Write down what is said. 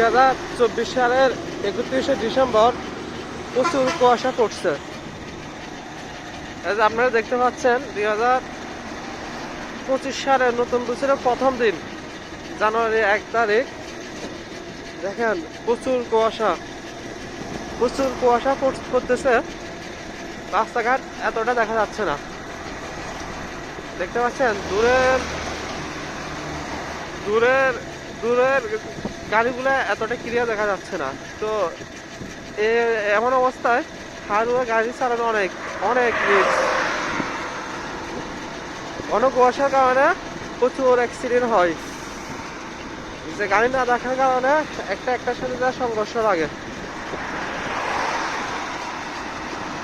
2024 সালের 31শে ডিসেম্বর প্রচুর কুয়াশা পড়ছে। আপনারা দেখতে পাচ্ছেন 2025 সালের নতুন বছরের প্রথম দিন, জানুয়ারি 1 তারিখ। দেখেন প্রচুর কুয়াশা পড়তেছে, রাস্তাঘাট এতটা দেখা যাচ্ছে না। দেখতে পাচ্ছেন দূরের গাড়িগুলো এতটা ক্লিয়ার দেখা যাচ্ছে না। তো এমন অবস্থায় হাইওয়ে গাড়ি চালানো অনেক রিস্ক। ঘন কুয়াশার কারণে প্রচুর অ্যাক্সিডেন্ট হয়, যে গাড়ি না দেখার কারণে একটার সাথে সংঘর্ষ লাগে।